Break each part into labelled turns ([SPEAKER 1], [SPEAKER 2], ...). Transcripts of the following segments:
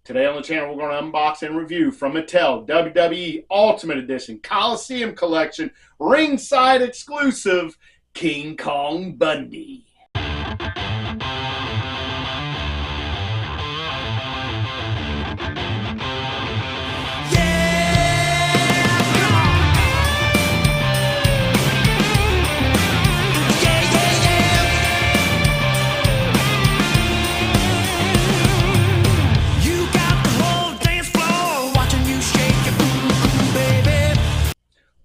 [SPEAKER 1] Today on the channel, we're going to unbox and review from Mattel, WWE Ultimate Edition, Coliseum Collection, Ringside exclusive, King Kong Bundy.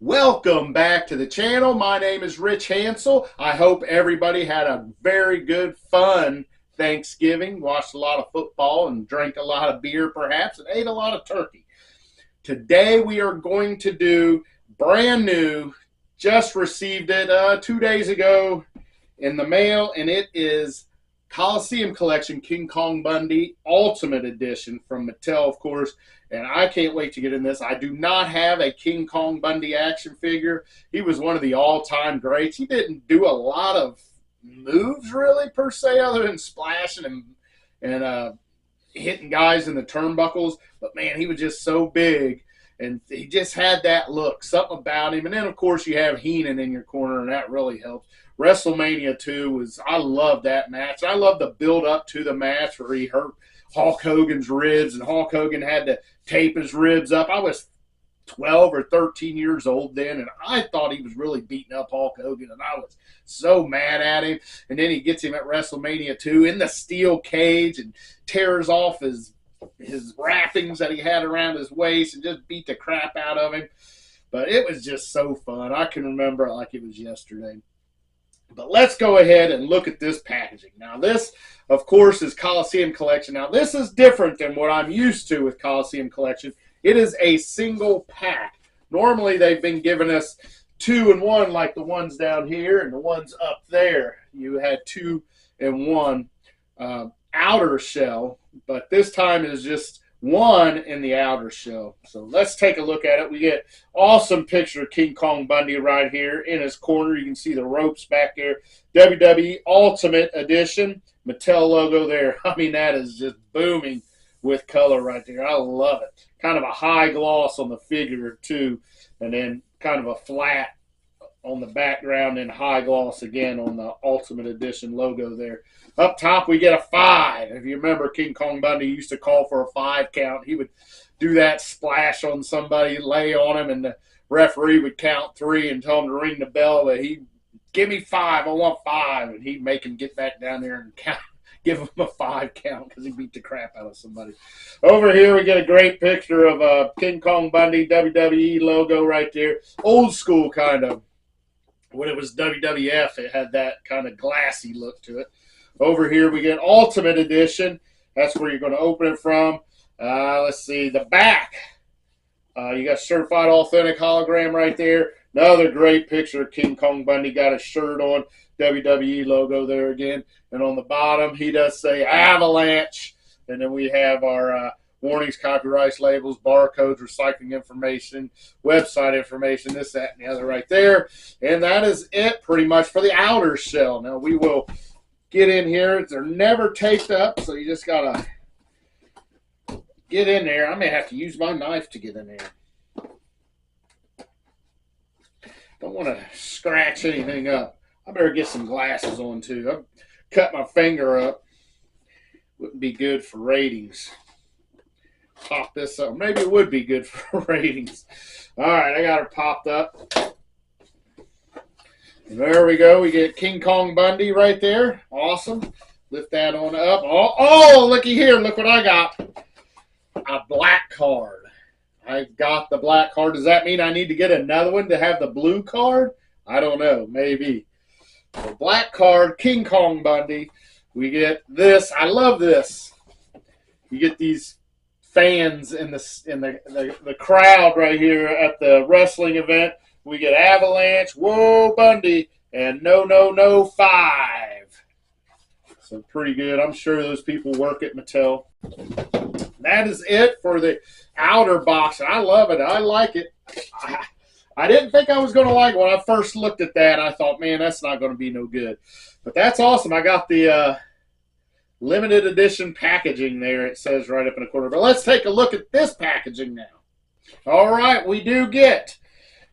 [SPEAKER 1] Welcome back to the channel. My name is Rich Hansel. I hope everybody had a very good, fun Thanksgiving, watched a lot of football and drank a lot of beer perhaps, and ate a lot of turkey. Today we are going to do brand new, just received it 2 days ago in the mail, and it is Coliseum Collection King Kong Bundy Ultimate Edition from Mattel, of course. And I can't wait to get in this. I do not have a King Kong Bundy action figure. He was one of the all-time greats. He didn't do a lot of moves, really, per se, other than splashing and hitting guys in the turnbuckles. But, man, he was just so big. And he just had that look, something about him. And then, of course, you have Heenan in your corner, and that really helps. WrestleMania 2 was, I love that match. I love the build-up to the match where he hurt Hulk Hogan's ribs, and Hulk Hogan had to tape his ribs up. I was 12 or 13 years old then, and I thought he was really beating up Hulk Hogan, and I was so mad at him. And then he gets him at WrestleMania 2 in the steel cage and tears off his wrappings that he had around his waist and just beat the crap out of him. But it was just so fun. I can remember it like it was yesterday. But let's go ahead and look at this packaging. Now this, of course, is Coliseum Collection. Now this is different than what I'm used to with Coliseum Collection. It is a single pack. Normally they've been giving us 2 in 1 like the ones down here and the ones up there. You had 2 in 1 outer shell, but this time is just 1 in the outer shell. So let's take a look at it. We get awesome picture of King Kong Bundy right here in his corner. You can see the ropes back there. WWE Ultimate Edition. Mattel logo there. I mean, that is just booming with color right there. I love it. Kind of a high gloss on the figure too. And then kind of a flat on the background and high gloss again on the Ultimate Edition logo there. Up top, we get a 5. If you remember, King Kong Bundy used to call for a 5 count. He would do that splash on somebody, lay on him, and the referee would count 3 and tell him to ring the bell. But he'd give me 5, I want 5. And he'd make him get back down there and count, give him a 5 count because he beat the crap out of somebody. Over here, we get a great picture of King Kong Bundy, WWE logo right there. Old school kind of. When it was WWF, it had that kind of glassy look to it. Over here, we get Ultimate Edition. That's where you're going to open it from. Let's see, the back. You got certified authentic hologram right there. Another great picture of King Kong Bundy. Got a shirt on. WWE logo there again. And on the bottom, he does say Avalanche. And then we have our warnings, copyrights, labels, barcodes, recycling information, website information, this, that, and the other right there. And that is it pretty much for the outer shell. Now we will get in here. They're never taped up, so you just got to get in there. I may have to use my knife to get in there. Don't want to scratch anything up. I better get some glasses on too. I cut my finger up. Wouldn't be good for ratings. Pop this up. Maybe it would be good for ratings. All right, I got her popped up. And there we go. We get King Kong Bundy right there. Awesome. Lift that on up. Oh, looky here. Look what I got. A black card. I've got the black card. Does that mean I need to get another one to have the blue card? I don't know. Maybe. The black card, King Kong Bundy. We get this. I love this. You get these fans in the crowd right here at the wrestling event. We get Avalanche, whoa, Bundy, and no 5. So pretty good. I'm sure those people work at Mattel. That is it for the outer box. I love it. I like it. I didn't think I was going to like it. When I first looked at that, I thought, man, that's not going to be no good. But that's awesome. I got the limited edition packaging there, it says right up in the corner. But let's take a look at this packaging now. All right, we do get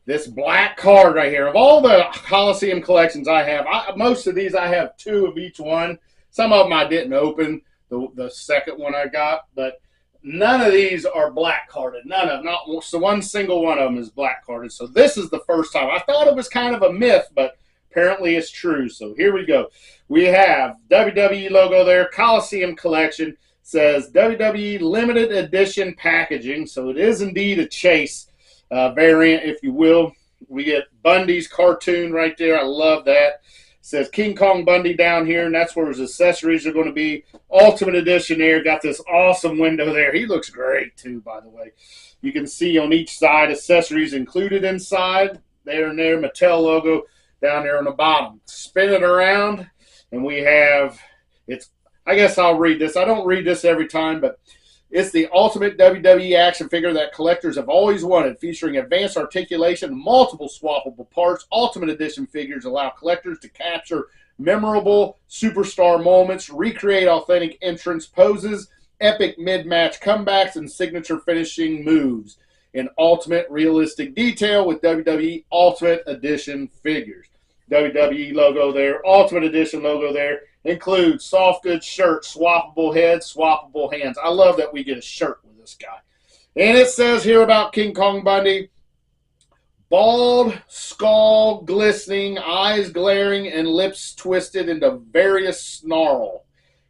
[SPEAKER 1] this black card right here. Of all the Coliseum collections I have, most of these I have 2 of each one. Some of them I didn't open, the second one I got, but none of these are black carded. None of them. Not so one single one of them is black carded. So this is the first time. I thought it was kind of a myth, but apparently it's true. So here we go. We have WWE logo there, Coliseum collection. Says WWE limited edition packaging. So it is indeed a chase variant, if you will. We get Bundy's cartoon right there. I love that. Says King Kong Bundy down here, and that's where his accessories are going to be. Ultimate Edition there. Got this awesome window there. He looks great, too, by the way. You can see on each side accessories included inside. There and there, Mattel logo down there on the bottom. Spin it around, and we have, I guess I'll read this. I don't read this every time, but it's the ultimate WWE action figure that collectors have always wanted, featuring advanced articulation, multiple swappable parts. Ultimate Edition figures allow collectors to capture memorable superstar moments, recreate authentic entrance poses, epic mid-match comebacks, and signature finishing moves in ultimate realistic detail with WWE Ultimate Edition figures. WWE logo there, Ultimate Edition logo there. Includes soft goods shirt, swappable head, swappable hands. I love that we get a shirt with this guy. And it says here about King Kong Bundy, bald, skull glistening, eyes glaring, and lips twisted into various snarl.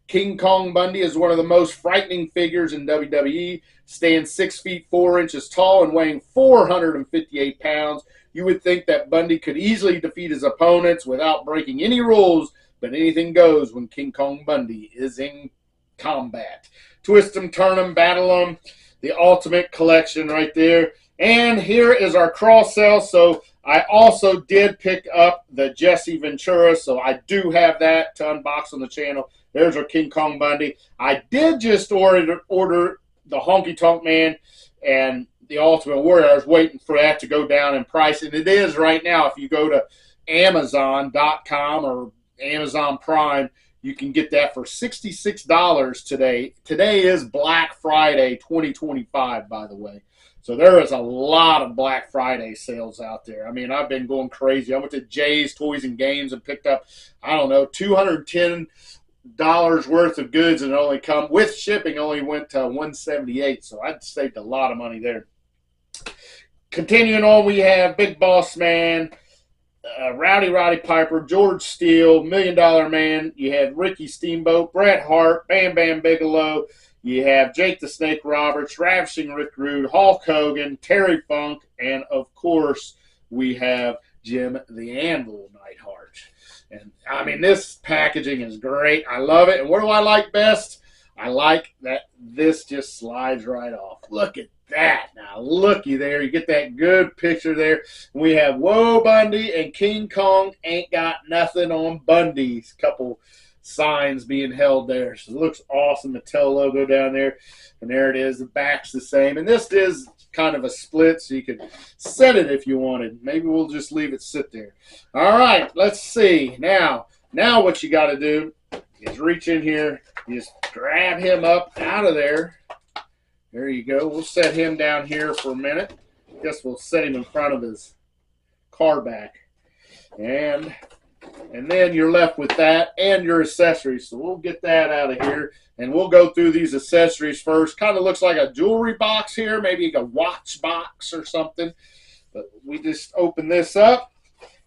[SPEAKER 1] King Kong Bundy is one of the most frightening figures in WWE, stands 6 feet 4 inches tall and weighing 458 pounds. You would think that Bundy could easily defeat his opponents without breaking any rules, but anything goes when King Kong Bundy is in combat. Twist 'em, turn 'em, battle 'em. The Ultimate Collection right there. And here is our cross sell. So I also did pick up the Jesse Ventura. So I do have that to unbox on the channel. There's our King Kong Bundy. I did just order the Honky Tonk Man and the Ultimate Warrior. I was waiting for that to go down in price. And it is right now. If you go to Amazon.com or Amazon Prime, you can get that for $66 today. Today is Black Friday 2025, by the way. So there is a lot of Black Friday sales out there. I mean, I've been going crazy. I went to Jay's Toys and Games and picked up, I don't know, $210 worth of goods, and it only come with shipping only went to $178. So I saved a lot of money there. Continuing on, we have Big Boss Man, Roddy Piper, George Steele, $1 Million Man. You have Ricky Steamboat, Bret Hart, Bam Bam Bigelow. You have Jake the Snake Roberts, Ravishing Rick Rude, Hulk Hogan, Terry Funk, and of course we have Jim the Anvil Neidhart. And I mean, this packaging is great. I love it. And what do I like best? I like that this just slides right off. Look at that. Now, looky there. You get that good picture there. We have Whoa Bundy and King Kong Ain't Got Nothing on Bundy's couple signs being held there. So it looks awesome. Mattel logo down there. And there it is. The back's the same. And this is kind of a split, so you could set it if you wanted. Maybe we'll just leave it sit there. All right. Let's see. Now what you got to do is reach in here. You just grab him up out of there. There you go. We'll set him down here for a minute. Guess we'll set him in front of his car back. And then you're left with that and your accessories. So we'll get that out of here. And we'll go through these accessories first. Kind of looks like a jewelry box here. Maybe a watch box or something. But we just open this up.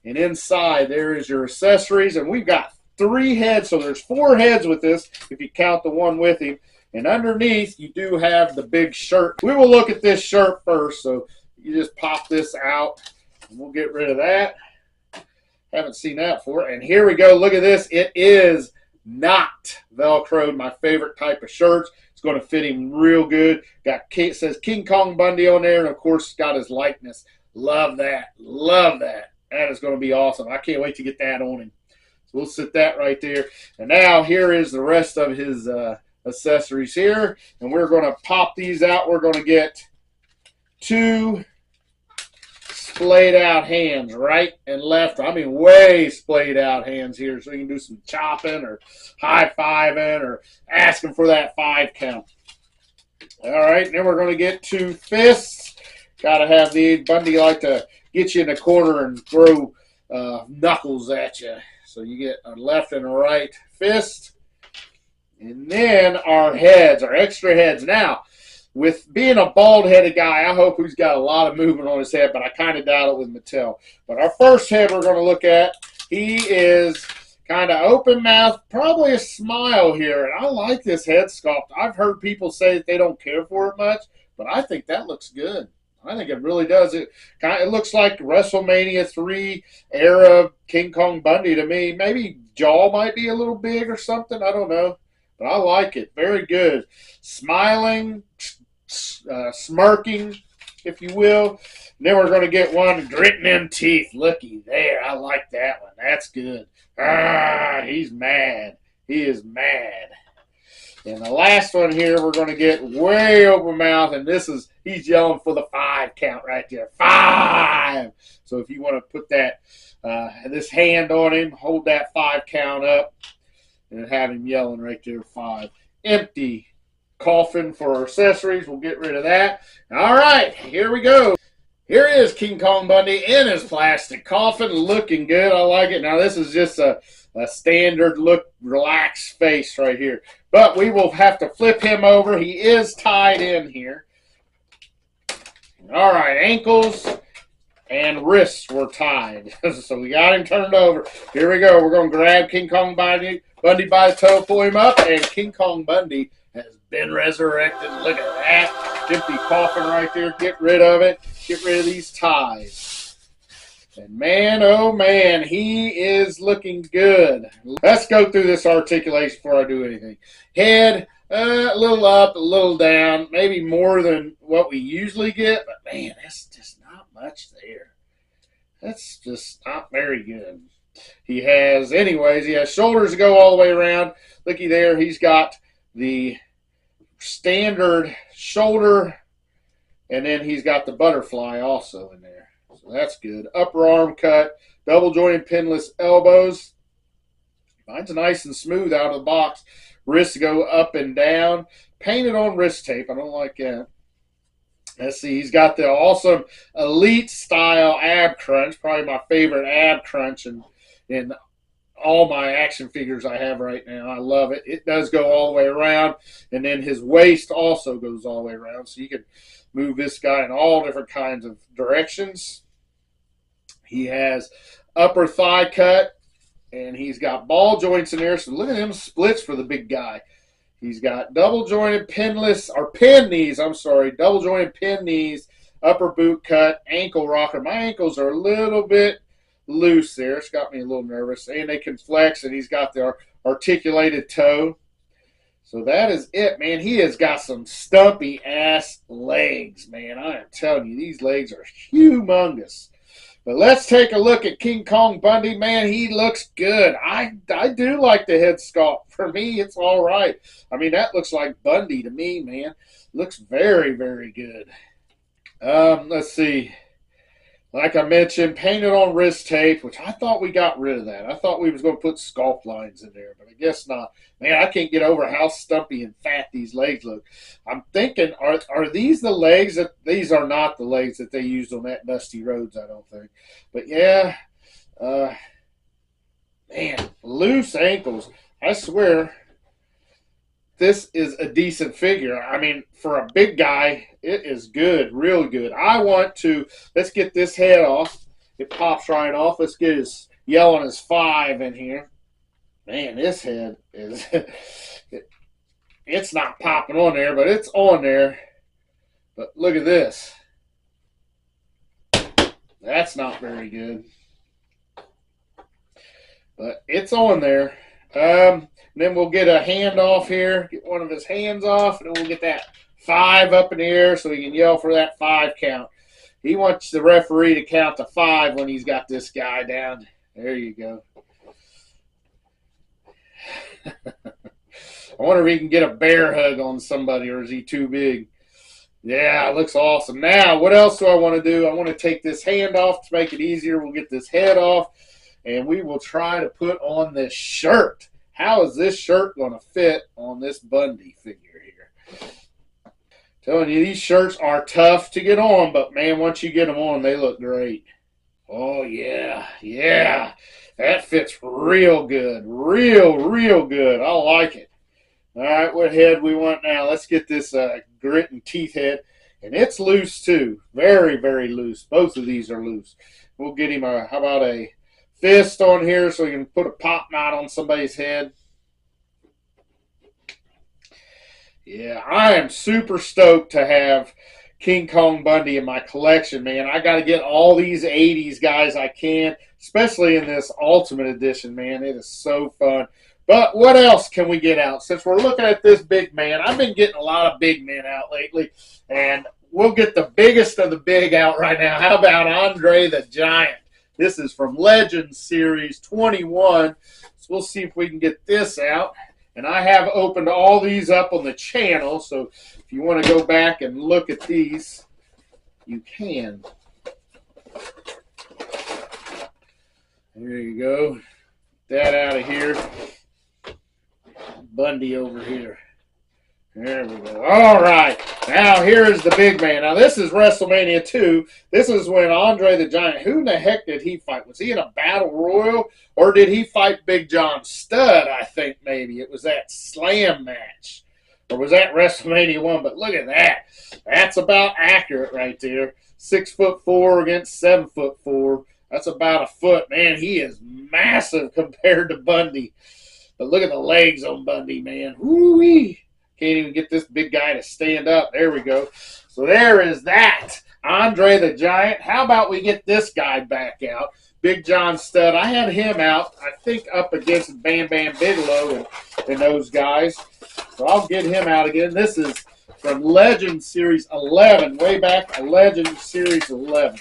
[SPEAKER 1] And inside there is your accessories. And we've got 3 heads. So there's 4 heads with this if you count the one with him. And underneath, you do have the big shirt. We will look at this shirt first. So you just pop this out, and we'll get rid of that. Haven't seen that before. And here we go. Look at this. It is not Velcroed, my favorite type of shirts. It's going to fit him real good. It says King Kong Bundy on there, and, of course, it's got his likeness. Love that. Love that. That is going to be awesome. I can't wait to get that on him. So we'll sit that right there. And now here is the rest of his accessories here, and we're going to pop these out. We're going to get 2 splayed out hands, right and left. I mean, way splayed out hands here, so you can do some chopping or high-fiving or asking for that 5 count. All right, then we're going to get to fists. Got to have the Bundy like to get you in the corner and throw knuckles at you. So you get a left and a right fist. And then our heads, our extra heads. Now, with being a bald-headed guy, I hope he's got a lot of movement on his head, but I kind of doubt it with Mattel. But our first head we're going to look at, he is kind of open mouth, probably a smile here. And I like this head sculpt. I've heard people say that they don't care for it much, but I think that looks good. I think it really does. It looks like WrestleMania 3 era King Kong Bundy to me. Maybe jaw might be a little big or something. I don't know. But I like it. Very good. Smiling, smirking, if you will. And then we're going to get one gritting them teeth. Looky there. I like that one. That's good. He's mad. He is mad. And the last one here, we're going to get way open mouth. And he's yelling for the 5 count right there. 5! So if you want to put that, this hand on him, hold that 5 count up. And have him yelling right there, 5. Empty coffin for accessories. We'll get rid of that. All right, here we go. Here is King Kong Bundy in his plastic coffin, looking good. I like it. Now, this is just a standard look, relaxed face right here. But we will have to flip him over. He is tied in here. All right, ankles and wrists were tied. So we got him turned over. Here we go. We're going to grab King Kong Bundy by the toe, pull him up, and King Kong Bundy has been resurrected. Look at that. Empty coffin right there. Get rid of it. Get rid of these ties. And man, oh man, he is looking good. Let's go through this articulation before I do anything. Head, a little up, a little down, maybe more than what we usually get, but man, that's just not much there. That's just not very good. He has shoulders that go all the way around. Looky there, he's got the standard shoulder, and then he's got the butterfly also in there. So that's good. Upper arm cut, double jointed pinless elbows. Mine's nice and smooth out of the box. Wrists go up and down. Painted on wrist tape. I don't like that. Let's see. He's got the awesome elite style ab crunch. Probably my favorite ab crunch in all my action figures I have right now. I love it. It does go all the way around. And then his waist also goes all the way around. So you can move this guy in all different kinds of directions. He has upper thigh cut. And he's got ball joints in there. So look at them splits for the big guy. He's got double jointed pin knees. Double jointed pin knees, upper boot cut, ankle rocker. My ankles are a little bit loose there. It's got me a little nervous. And they can flex, and he's got the articulated toe. So that is it, man. He has got some stumpy ass legs, man. I am telling you, these legs are humongous. But let's take a look at King Kong Bundy. Man, he looks good. I do like the head sculpt. For me, it's all right. I mean, that looks like Bundy to me, man. Looks very, very good. Let's see. Like I mentioned, painted on wrist tape, which I thought we got rid of that. I thought we was going to put sculpt lines in there, but I guess not. Man, I can't get over how stumpy and fat these legs look. I'm thinking, are these the legs? These are not the legs that they used on that Dusty Rhodes, I don't think. But yeah, man, loose ankles. I swear, this is a decent figure. I mean, for a big guy, it is good, real good. Let's get this head off. It pops right off. Let's get his yelling his 5 in here. Man, this head is, it's not popping on there, but it's on there. But look at this. That's not very good. But it's on there. Then we'll get a hand off here, get one of his hands off, and then we'll get that 5 up in the air so he can yell for that 5 count. He wants the referee to count to 5 when he's got this guy down. There you go. I wonder if he can get a bear hug on somebody, or is he too big? Yeah, it looks awesome. Now, what else do I want to do? I want to take this hand off to make it easier. We'll get this head off, and we will try to put on this shirt. How is this shirt going to fit on this Bundy figure here? Telling you, these shirts are tough to get on, but man, once you get them on, they look great. Oh, yeah, yeah. That fits real good. Real good. I like it. All right, what head we want now? Let's get this grit and teeth head. And it's loose too. Very loose. Both of these are loose. We'll get him how about a fist on here so we can put a pop knot on somebody's head. Yeah, I am super stoked to have King Kong Bundy in my collection, man. I got to get all these 80s guys I can, especially in this Ultimate Edition, man. It is so fun. But what else can we get out? Since we're looking at this big man, I've been getting a lot of big men out lately, and we'll get the biggest of the big out right now. How about Andre the Giant? This is from Legends Series 21. So we'll see if we can get this out. And I have opened all these up on the channel, so if you want to go back and look at these, you can. There you go. Get that out of here. Bundy over here. There we go. All right. Now, here is the big man. Now, this is WrestleMania 2. This is when Andre the Giant, who in the heck did he fight? Was he in a battle royal, or did he fight Big John Studd, I think maybe? It was that slam match. Or was that WrestleMania 1? But look at that. That's about accurate right there. 6'4" against 7'4". That's about a foot. Man, he is massive compared to Bundy. But look at the legs on Bundy, man. Woo-wee. Can't even get this big guy to stand up. There we go. So there is that. Andre the Giant. How about we get this guy back out? Big John Studd. I had him out, I think, up against Bam Bam Bigelow and those guys. So I'll get him out again. This is from Legend Series 11. Way back, Legend Series 11.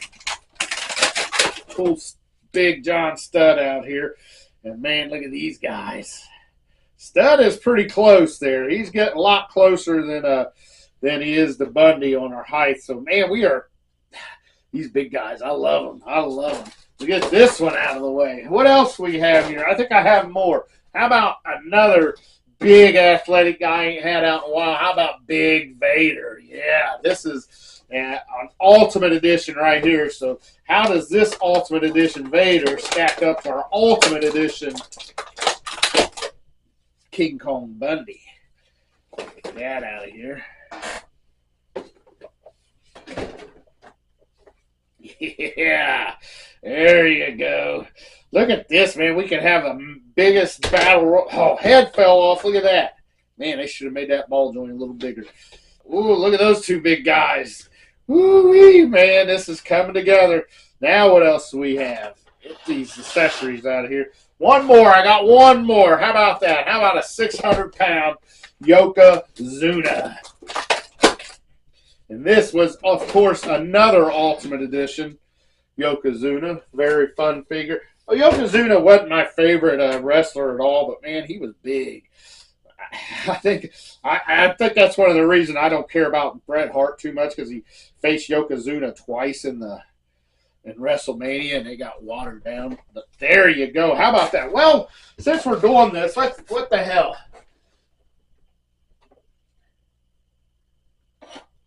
[SPEAKER 1] Cool Big John Studd out here. And, man, look at these guys. Studd is pretty close there. He's getting a lot closer than he is to Bundy on our height. So, man, these big guys. I love them. I love them. We get this one out of the way. What else we have here? I think I have more. How about another big athletic guy I ain't had out in a while? How about Big Vader? Yeah, this is an Ultimate Edition right here. So how does this Ultimate Edition Vader stack up to our Ultimate Edition King Kong Bundy? Get that out of here. Yeah, there you go. Look at this, man. We could have the biggest battle. Oh, head fell off. Look at that. Man, they should have made that ball joint a little bigger. Ooh, look at those two big guys. Woo-wee, man, this is coming together. Now what else do we have? Get these accessories out of here. One more. I got one more. How about that? How about a 600-pound Yokozuna? And this was, of course, another Ultimate Edition Yokozuna. Very fun figure. Well, Yokozuna wasn't my favorite wrestler at all, but, man, he was big. I think that's one of the reasons I don't care about Bret Hart too much, because he faced Yokozuna twice in WrestleMania, and they got watered down. But there you go. How about that? Well, since we're doing this, what the hell?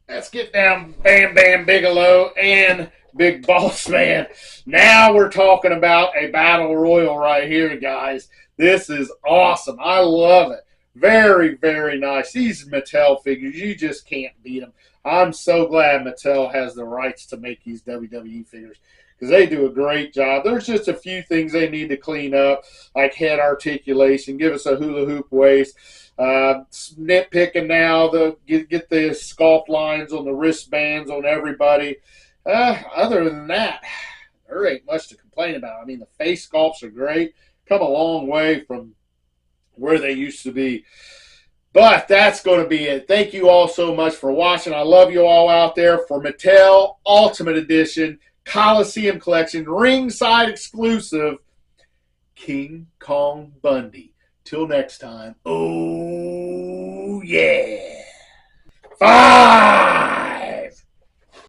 [SPEAKER 1] Let's get down Bam Bam Bigelow and Big Boss Man. Now we're talking about a battle royal right here, guys. This is awesome. I love it. Very, very nice. These Mattel figures, you just can't beat them. I'm so glad Mattel has the rights to make these WWE figures, because they do a great job. There's just a few things they need to clean up, like head articulation, give us a hula hoop waist, nitpicking now, get the sculpt lines on the wristbands on everybody. Other than that, there ain't much to complain about. I mean, the face sculpts are great. Come a long way from where they used to be. But that's going to be it. Thank you all so much for watching. I love you all out there. For Mattel Ultimate Edition, Coliseum Collection, Ringside exclusive, King Kong Bundy. Till next time. Oh, yeah. 5